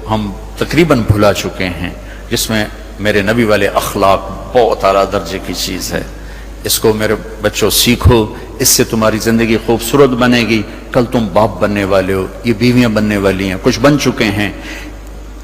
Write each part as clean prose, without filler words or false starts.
ہم تقریباً بھلا چکے ہیں، جس میں میرے نبی والے اخلاق بہت اعلیٰ درجے کی چیز ہے۔ اس کو میرے بچوں سیکھو، اس سے تمہاری زندگی خوبصورت بنے گی۔ کل تم باپ بننے والے ہو، یہ بیویاں بننے والی ہیں، کچھ بن چکے ہیں۔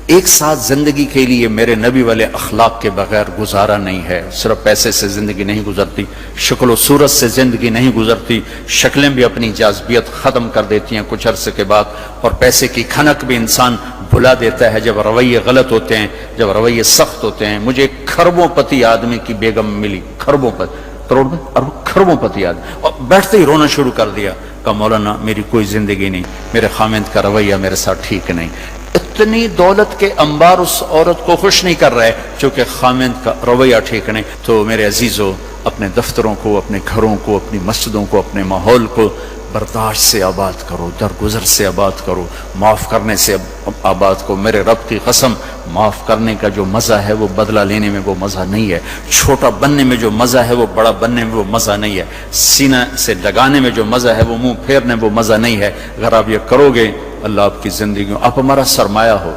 ایک ساتھ زندگی کے لیے میرے نبی والے اخلاق کے بغیر گزارا نہیں ہے۔ صرف پیسے سے زندگی نہیں گزرتی، شکل و صورت سے زندگی نہیں گزرتی، شکلیں بھی اپنی جاذبیت ختم کر دیتی ہیں کچھ عرصے کے بعد، اور پیسے کی کھنک بھی انسان بھلا دیتا ہے جب رویے غلط ہوتے ہیں، جب رویے سخت ہوتے ہیں۔ مجھے ایک کھربوں پتی آدمی کی بیگم ملی، کھربوں پتی، کروڑ میں کھربوں پتی آدمی، اور بیٹھتے ہی رونا شروع کر دیا۔ کہا مولانا میری کوئی زندگی نہیں، میرے خامند کا رویہ میرے ساتھ ٹھیک نہیں۔ اتنی دولت کے انبار اس عورت کو خوش نہیں کر رہے چونکہ خامند کا رویہ ٹھیک نہیں۔ تو میرے عزیزو، اپنے دفتروں کو، اپنے گھروں کو، اپنی مسجدوں کو، اپنے ماحول کو برداشت سے آباد کرو، درگزر سے آباد کرو، معاف کرنے سے آباد کرو۔ میرے رب کی قسم، معاف کرنے کا جو مزہ ہے وہ بدلہ لینے میں وہ مزہ نہیں ہے، چھوٹا بننے میں جو مزہ ہے وہ بڑا بننے میں وہ مزہ نہیں ہے، سینہ سے لگانے میں جو مزہ ہے وہ منہ پھیرنے میں وہ مزہ نہیں ہے۔ اگر آپ یہ کرو گے، اللہ آپ کی زندگی، آپ ہمارا سرمایہ ہو،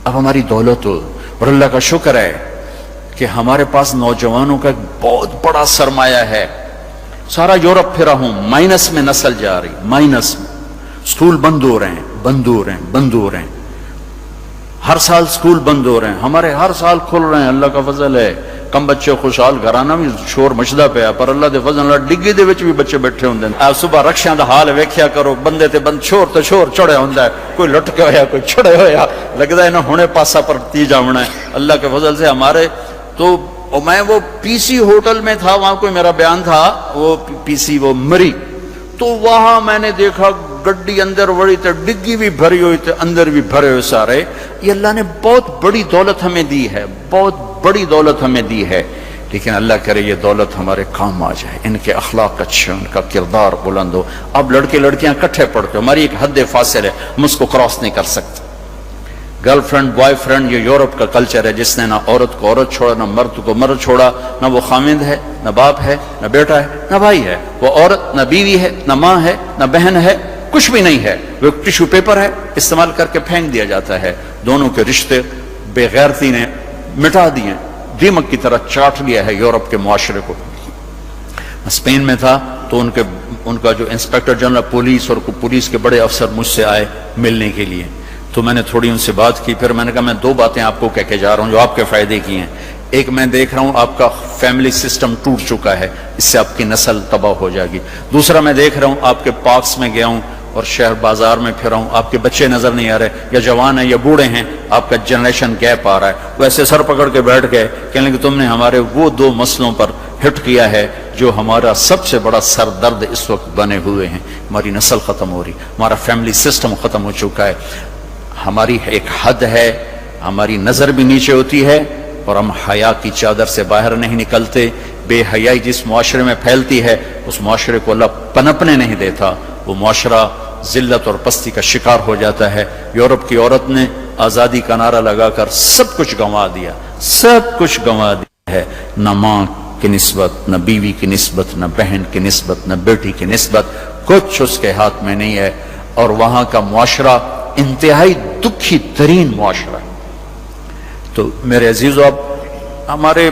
آپ ہماری دولت ہو۔ اور اللہ کا شکر ہے کہ ہمارے پاس نوجوانوں کا ایک بہت بڑا سرمایہ ہے۔ سارا یورپ پھرا ہوں، مائنس میں نسل جا رہی، مائنس میں۔ سکول بند ہو رہے ہیں، بند ہو رہے ہیں، بند ہو رہے ہیں، ہر سال سکول بند ہو رہے ہیں، ہمارے ہر سال کھل رہے ہیں، اللہ کا فضل ہے۔ کم بچے خوشحال گھرانا بھی شور مچدا پیا، پر اللہ دے فضل نال ڈگی دے وچ بھی بچے بیٹھے ہوندے ہیں۔ آپ صبح رکشیاں دا حال ویکھیا کرو، بندے تے بند شور تے شور چڑھیا ہوندا ہے، کوئی لٹکے ہویا، کوئی چڑھے ہویا، لگدا ہے نا ہنے پاسا پر تی جاونا ہے۔ اللہ کے فضل سے ہمارے تو، میں وہ پی سی ہوٹل میں تھا، وہاں کوئی میرا بیان تھا، وہ پی سی وہ مری، تو وہاں میں نے دیکھا گڈی اندر وڑی تے ڈگی بھی بھری ہوئی تے اندر بھی بھرے ہوئے سارے۔ یہ اللہ نے بہت بڑی دولت ہمیں دی ہے، بہت بڑی دولت ہمیں دی ہے، لیکن اللہ کرے یہ دولت ہمارے کام آ جائے، ان کے اخلاق اچھے، ان کا کردار بلند ہو۔ اب لڑکے لڑکیاں کٹھے پڑھتے ہو، ہماری ایک حد فاصل ہے، ہم اس کو کراس نہیں کر سکتے۔ گرل فرینڈ بوائے فرینڈ، یہ یورپ کا کلچر ہے جس نے نہ عورت کو عورت چھوڑا، نہ مرد کو مرد چھوڑا، نہ وہ خامند ہے، نہ باپ ہے، نہ بیٹا ہے، نہ بھائی ہے، وہ عورت نہ بیوی ہے، نہ ماں ہے، نہ بہن ہے، کچھ بھی نہیں ہے، وہ ایک ٹیشو پیپر ہے، استعمال کر کے پھینک دیا جاتا ہے۔ دونوں کے رشتے بے غیرتی نے مٹا دیے، دیمک کی طرح چاٹ لیا ہے یورپ کے معاشرے کو۔ اسپین میں تھا تو ان کا جو انسپیکٹر جنرل پولیس اور پولیس کے بڑے افسر مجھ سے آئے ملنے کے لیے، تو میں نے تھوڑی ان سے بات کی، پھر میں نے کہا میں دو باتیں آپ کو کہہ کے جا رہا ہوں جو آپ کے فائدے کی ہیں۔ ایک، میں دیکھ رہا ہوں آپ کا فیملی سسٹم ٹوٹ چکا ہے، اس سے آپ کی نسل تباہ ہو جائے گی۔ دوسرا، میں دیکھ رہا ہوں آپ کے پارکس میں گیا ہوں اور شہر بازار میں پھرا ہوں، آپ کے بچے نظر نہیں آ رہے، یا جوان ہیں یا بوڑھے ہیں، آپ کا جنریشن گیپ آ رہا ہے۔ ویسے سر پکڑ کے بیٹھ گئے، کہنے کہ تم نے ہمارے وہ دو مسئلوں پر ہٹ کیا ہے جو ہمارا سب سے بڑا سر درد اس وقت بنے ہوئے ہیں۔ ہماری نسل ختم ہو رہی، ہمارا فیملی سسٹم ختم ہو چکا ہے، ہماری ایک حد ہے، ہماری نظر بھی نیچے ہوتی ہے، اور ہم حیا کی چادر سے باہر نہیں نکلتے۔ بے حیائی جس معاشرے میں پھیلتی ہے، اس معاشرے کو اللہ پنپنے نہیں دیتا، وہ معاشرہ ذلت اور پستی کا شکار ہو جاتا ہے۔ یورپ کی عورت نے آزادی کا نعرہ لگا کر سب کچھ گنوا دیا، سب کچھ گنوا دیا ہے، نہ ماں کی نسبت، نہ بیوی کی نسبت، نہ بہن کی نسبت، نہ بیٹی کی نسبت، کچھ اس کے ہاتھ میں نہیں ہے۔ اور وہاں کا معاشرہ انتہائی دکھی ترین معاشرہ ہے۔ تو میرے عزیزو، اب ہمارے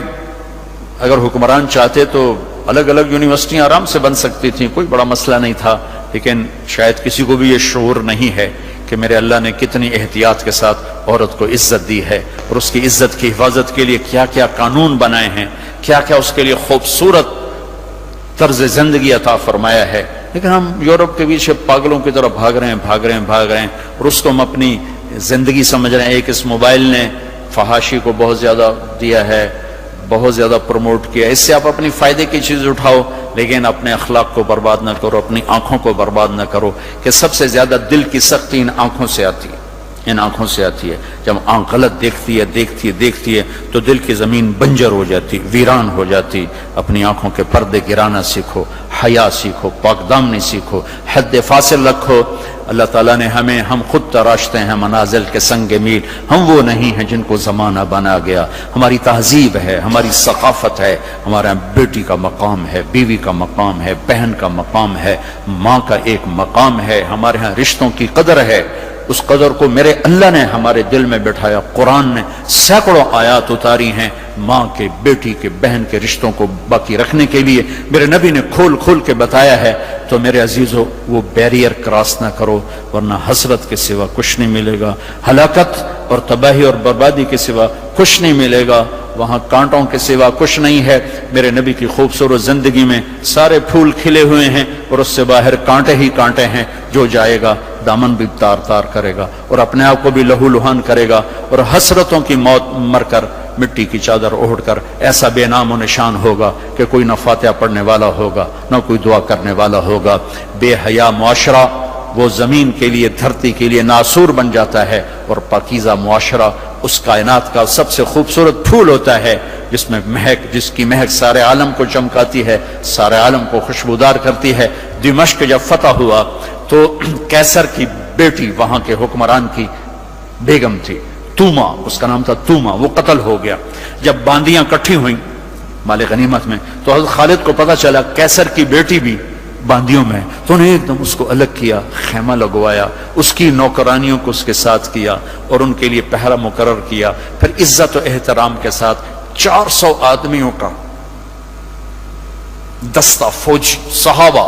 اگر حکمران چاہتے تو الگ الگ یونیورسٹیاں آرام سے بن سکتی تھیں، کوئی بڑا مسئلہ نہیں تھا، لیکن شاید کسی کو بھی یہ شعور نہیں ہے کہ میرے اللہ نے کتنی احتیاط کے ساتھ عورت کو عزت دی ہے، اور اس کی عزت کی حفاظت کے لیے کیا کیا قانون بنائے ہیں، کیا کیا اس کے لیے خوبصورت طرز زندگی عطا فرمایا ہے۔ لیکن ہم یورپ کے پیچھے پاگلوں کی طرح بھاگ رہے ہیں، اور اس کو ہم اپنی زندگی سمجھ رہے ہیں۔ ایک اس موبائل نے فحاشی کو بہت زیادہ دیا ہے، بہت زیادہ پروموٹ کیا، اس سے آپ اپنی فائدے کی چیز اٹھاؤ، لیکن اپنے اخلاق کو برباد نہ کرو، اپنی آنکھوں کو برباد نہ کرو، کہ سب سے زیادہ دل کی سختی ان آنکھوں سے آتی ہے، ان آنکھوں سے آتی ہے۔ جب آنکھ غلط دیکھتی ہے تو دل کی زمین بنجر ہو جاتی، ویران ہو جاتی۔ اپنی آنکھوں کے پردے گرانا سیکھو، حیا سیکھو، پاک دامنی سیکھو، حد فاصل رکھو۔ اللہ تعالیٰ نے ہم خود تراشتے ہیں منازل کے سنگ میل، ہم وہ نہیں ہیں جن کو زمانہ بنا گیا۔ ہماری تہذیب ہے، ہماری ثقافت ہے، ہمارا بیٹی کا مقام ہے، بیوی کا مقام ہے، بہن کا مقام ہے، ماں کا ایک مقام ہے، ہمارے ہاں رشتوں کی قدر ہے۔ اس قدر کو میرے اللہ نے ہمارے دل میں بٹھایا. قرآن نے سینکڑوں آیات اتاری ہیں ماں کے، بیٹی کے، بہن کے رشتوں کو باقی رکھنے کے لیے. میرے نبی نے کھول کھول کے بتایا ہے. تو میرے عزیزو وہ بیریئر کراس نہ کرو، ورنہ حسرت کے سوا کچھ نہیں ملے گا، ہلاکت اور تباہی اور بربادی کے سوا کچھ نہیں ملے گا، وہاں کانٹوں کے سوا کچھ نہیں ہے. میرے نبی کی خوبصورت زندگی میں سارے پھول کھلے ہوئے ہیں اور اس سے باہر کانٹے ہی کانٹے ہیں. جو جائے گا دامن بھی تار تار کرے گا اور اپنے آپ کو بھی لہو لہان کرے گا، اور حسرتوں کی موت مر کر مٹی کی چادر اوڑھ کر ایسا بے نام و نشان ہوگا کہ کوئی نہ فاتحہ پڑھنے والا ہوگا نہ کوئی دعا کرنے والا ہوگا. بے حیا معاشرہ وہ زمین کے لیے، دھرتی کے لیے ناسور بن جاتا ہے، اور پاکیزہ معاشرہ اس کائنات کا سب سے خوبصورت پھول ہوتا ہے جس میں مہک، جس کی مہک سارے عالم کو چمکاتی ہے، سارے عالم کو خوشبودار کرتی ہے. دمشق جب فتح ہوا تو کیسر کی بیٹی وہاں کے حکمران کی بیگم تھی، توما، اس کا نام تھا توما، وہ قتل ہو گیا. جب باندیاں کٹھی ہوئیں مال غنیمت میں تو حضرت خالد کو پتا چلا کیسر کی بیٹی بھی باندیوں میں، تو انہیں ایک دم اس کو الگ کیا، خیمہ لگوایا، اس کی نوکرانیوں کو اس کے ساتھ کیا اور ان کے لیے پہرا مقرر کیا. پھر عزت و احترام کے ساتھ 400 آدمیوں کا دستہ فوجی صحابہ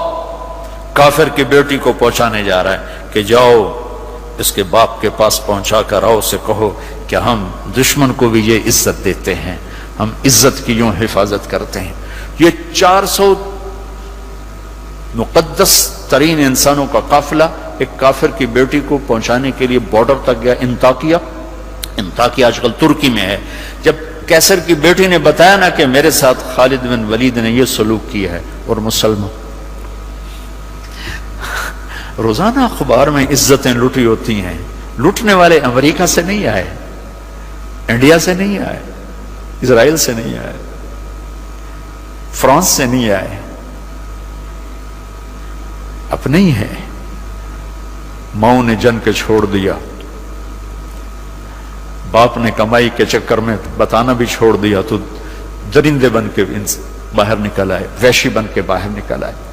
کافر کی بیٹی کو پہنچانے جا رہا ہے کہ جاؤ اس کے باپ کے پاس پہنچا کر آؤ، اسے کہو کہ ہم دشمن کو بھی یہ عزت دیتے ہیں، ہم عزت کی یوں حفاظت کرتے ہیں. یہ 400 مقدس ترین انسانوں کا قافلہ ایک کافر کی بیٹی کو پہنچانے کے لیے بارڈر تک گیا. انطاکیہ آج کل ترکی میں ہے. جب کیسر کی بیٹی نے بتایا نا کہ میرے ساتھ خالد بن ولید نے یہ سلوک کیا ہے، اور مسلمان روزانہ اخبار میں عزتیں لوٹی ہوتی ہیں. لوٹنے والے امریکہ سے نہیں آئے، انڈیا سے نہیں آئے، اسرائیل سے نہیں آئے، فرانس سے نہیں آئے، اپنے ہی ہے. ماؤں نے جن کے چھوڑ دیا، باپ نے کمائی کے چکر میں بتانا بھی چھوڑ دیا، تو درندے بن کے باہر نکل آئے، وحشی بن کے باہر نکل آئے.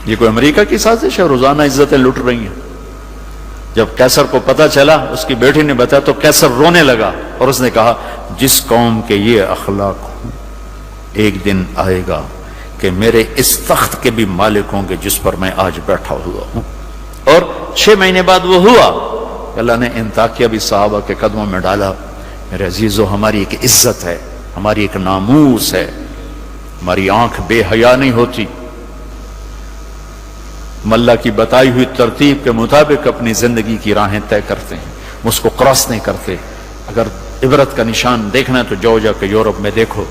یہ کوئی امریکہ کی سازش ہے؟ روزانہ عزتیں لٹ رہی ہیں. جب کیسر کو پتا چلا، اس کی بیٹی نے بتایا تو کیسر رونے لگا اور اس نے کہا جس قوم کے یہ اخلاق ہوں ایک دن آئے گا کہ میرے اس تخت کے بھی مالک ہوں گے جس پر میں آج بیٹھا ہوا ہوں. اور 6 مہینے بعد وہ ہوا. اللہ نے انطاکیہ بھی صحابہ کے قدموں میں ڈالا. میرے عزیزو، ہماری ایک عزت ہے، ہماری ایک ناموس ہے، ہماری آنکھ بے حیا نہیں ہوتی. ہم اللہ کی بتائی ہوئی ترتیب کے مطابق اپنی زندگی کی راہیں طے کرتے ہیں، اس کو کراس نہیں کرتے. اگر عبرت کا نشان دیکھنا ہے تو جاؤ جا کے یورپ میں دیکھو،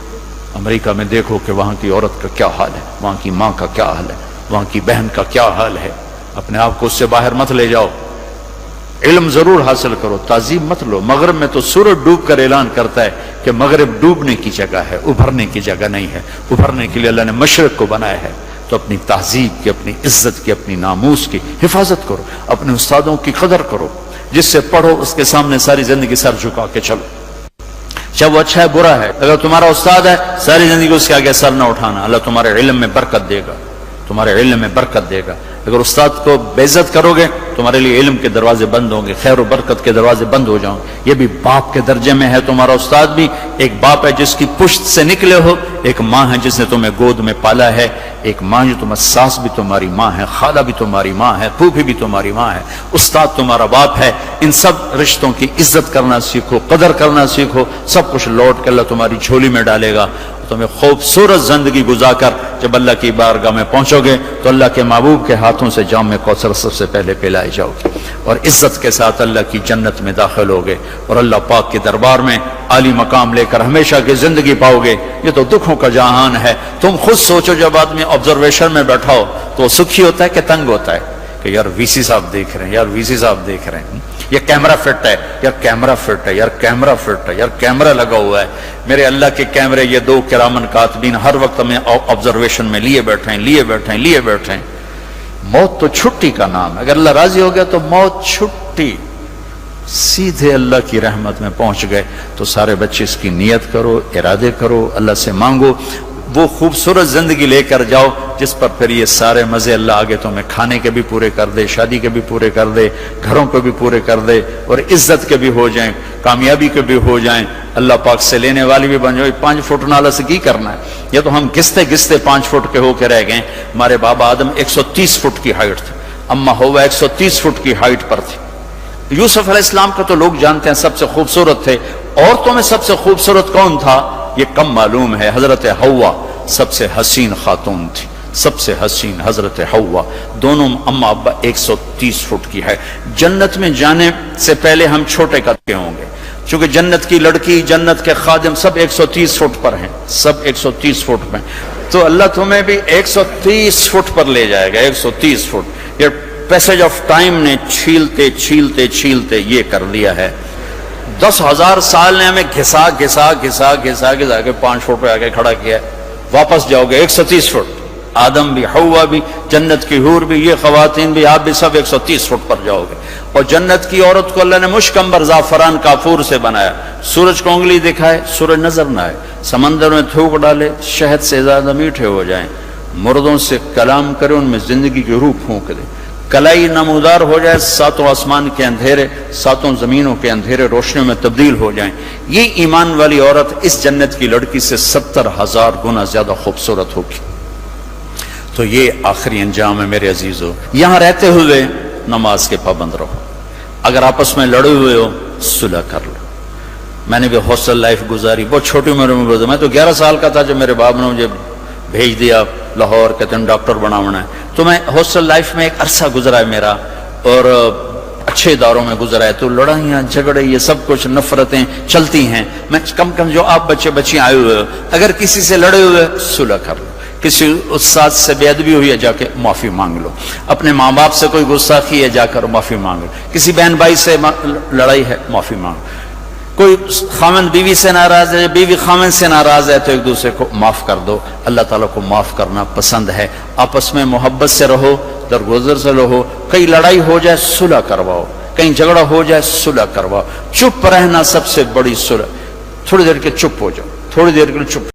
امریکہ میں دیکھو کہ وہاں کی عورت کا کیا حال ہے، وہاں کی ماں کا کیا حال ہے، وہاں کی بہن کا کیا حال ہے. اپنے آپ کو اس سے باہر مت لے جاؤ. علم ضرور حاصل کرو، تعظیم مت لو. مغرب میں تو سورج ڈوب کر اعلان کرتا ہے کہ مغرب ڈوبنے کی جگہ ہے، ابھرنے کی جگہ نہیں ہے. ابھرنے کے لیے اللہ نے مشرق کو بنایا ہے. تو اپنی تہذیب کی، اپنی عزت کی، اپنی ناموس کی حفاظت کرو، اپنے استادوں کی قدر کرو. جس سے پڑھو اس کے سامنے ساری زندگی سر جھکا کے چلو، چاہے وہ اچھا ہے برا ہے. اگر تمہارا استاد ہے ساری زندگی اس کے آگے سر نہ اٹھانا. اللہ تمہارے علم میں برکت دے گا، تمہارے علم میں برکت دے گا. اگر استاد کو بے عزت کرو گے تمہارے لیے علم کے دروازے بند ہوں گے، خیر و برکت کے دروازے بند ہو جاؤں. یہ بھی باپ کے درجے میں ہے. تمہارا استاد بھی ایک باپ ہے جس کی پشت سے نکلے ہو، ایک ماں ہے جس نے تمہیں گود میں پالا ہے، ایک ماں جو تمہاری ساس بھی تمہاری ماں ہے، خالہ بھی تمہاری ماں ہے، پھوپھی بھی تمہاری ماں ہے، استاد تمہارا باپ ہے. ان سب رشتوں کی عزت کرنا سیکھو، قدر کرنا سیکھو. سب کچھ لوٹ کے اللہ تمہاری جھولی میں ڈالے گا. تمہیں خوبصورت زندگی گزار کر جب اللہ کی بارگاہ میں پہنچو گے تو اللہ کے محبوب کے ہاتھوں سے جام کوثر سب سے پہلے پلائے جاؤ گے، اور عزت کے ساتھ اللہ کی جنت میں داخل ہوگے، اور اللہ پاک کے دربار میں عالی مقام لے کر ہمیشہ کی زندگی پاؤ گے. یہ تو دکھوں کا جہان ہے. تم خود سوچو، جب آدمی آبزرویشن میں بیٹھا ہو تو وہ سکھی ہوتا ہے کہ تنگ ہوتا ہے کہ یار وی سی صاحب دیکھ رہے ہیں، یار وی سی صاحب دیکھ رہے ہیں، یہ کیمرہ فٹ ہے، یار کیمرہ فٹ ہے، یار کیمرہ فٹ ہے، یار کیمرہ لگا ہوا ہے. میرے اللہ کے کیمرے یہ 2 کرامن کاتبین ہر وقت ہمیں آبزرویشن میں لیے بیٹھے ہیں. موت تو چھٹی کا نام ہے. اگر اللہ راضی ہو گیا تو موت چھٹی، سیدھے اللہ کی رحمت میں پہنچ گئے. تو سارے بچے اس کی نیت کرو، ارادے کرو، اللہ سے مانگو. وہ خوبصورت زندگی لے کر جاؤ جس پر پھر یہ سارے مزے اللہ آگے تمہیں کھانے کے بھی پورے کر دے، شادی کے بھی پورے کر دے، گھروں کے بھی پورے کر دے، اور عزت کے بھی ہو جائیں، کامیابی کے بھی ہو جائیں، اللہ پاک سے لینے والی بھی بن جائے۔ 5 فٹ نالا سے کی کرنا ہے؟ یہ تو ہم گستے گستے 5 فٹ کے ہو کے رہ گئے۔ ہمارے بابا آدم 130 فٹ کی ہائٹ تھے، اما ہوا 130 فٹ کی ہائٹ پر تھی۔ یوسف علیہ السلام کا تو لوگ جانتے ہیں سب سے خوبصورت تھے، عورتوں میں سب سے خوبصورت کون تھا یہ کم معلوم ہے، حضرت حوا سب سے حسین خاتون تھی، سب سے حسین حضرت حوا، دونوں اما ابا 130 فٹ کی ہے۔ جنت میں جانے سے پہلے ہم چھوٹے قد کے ہوں گے، چونکہ جنت کی لڑکی، جنت کے خادم سب 130 فٹ پر ہیں، سب 130 فٹ پر، تو اللہ تمہیں بھی 130 فٹ پر لے جائے گا، 130 فٹ۔ یہ پیسج آف ٹائم نے چھیلتے چھیلتے چھیلتے یہ کر دیا ہے۔ 10,000 سال نے ہمیں گھسا گھسا گھسا گھسا گھسا کے 5 فٹ پہ آگے کھڑا کیا ہے۔ واپس جاؤ گے 130 فٹ، آدم بھی، حوا بھی، جنت کی حور بھی، یہ خواتین بھی، آپ بھی سب 130 فٹ پر جاؤ گے۔ اور جنت کی عورت کو اللہ نے مشکمبر زعفران کافور سے بنایا، سورج کو انگلی دکھائے سورج نظر نہ آئے، سمندر میں تھوک ڈالے شہد سے زیادہ میٹھے ہو جائیں، مردوں سے کلام کرے ان میں زندگی کی روح پھونک دے، کلائی نمودار ہو جائے، 7 آسمان کے اندھیرے 7 زمینوں کے اندھیرے روشنیوں میں تبدیل ہو جائیں۔ یہ ایمان والی عورت اس جنت کی لڑکی سے 70,000 گنا زیادہ خوبصورت ہوگی۔ تو یہ آخری انجام ہے میرے عزیزو۔ یہاں رہتے ہوئے نماز کے پابند رہو، اگر آپس میں لڑے ہوئے ہو صلح کر لو۔ میں نے بھی ہاسٹل لائف گزاری، بہت چھوٹی عمر میں گزاری، میں تو 11 سال کا تھا جب میرے باپ نے مجھے بھیج دیا لاہور، کہتے ہیں ڈاکٹر بنانا ہے، تو میں ہاسٹل لائف میں ایک عرصہ گزرا ہے میرا، اور اچھے اداروں میں گزرا ہے، تو لڑائیاں جھگڑے یہ سب کچھ نفرتیں چلتی ہیں۔ میں کم کم جو آپ بچے بچیاں آئے ہوئے ہو، اگر کسی سے لڑے ہوئے صلح کر لو، کسی استاد سے بے ادبی ہوئی ہے جا کے معافی مانگ لو، اپنے ماں باپ سے کوئی گستاخی ہے جا کر معافی مانگ لو، کسی بہن بھائی سے لڑائی ہے معافی مانگ لو، کوئی خامن بیوی سے ناراض ہے، بیوی خامن سے ناراض ہے، تو ایک دوسرے کو معاف کر دو۔ اللہ تعالیٰ کو معاف کرنا پسند ہے۔ آپس میں محبت سے رہو، درگزر سے رہو، کہیں لڑائی ہو جائے صلح کرواؤ، کہیں جھگڑا ہو جائے صلح کرواؤ۔ چپ رہنا سب سے بڑی صلح، تھوڑی دیر کے چپ ہو جاؤ، تھوڑی دیر کے لیے چپ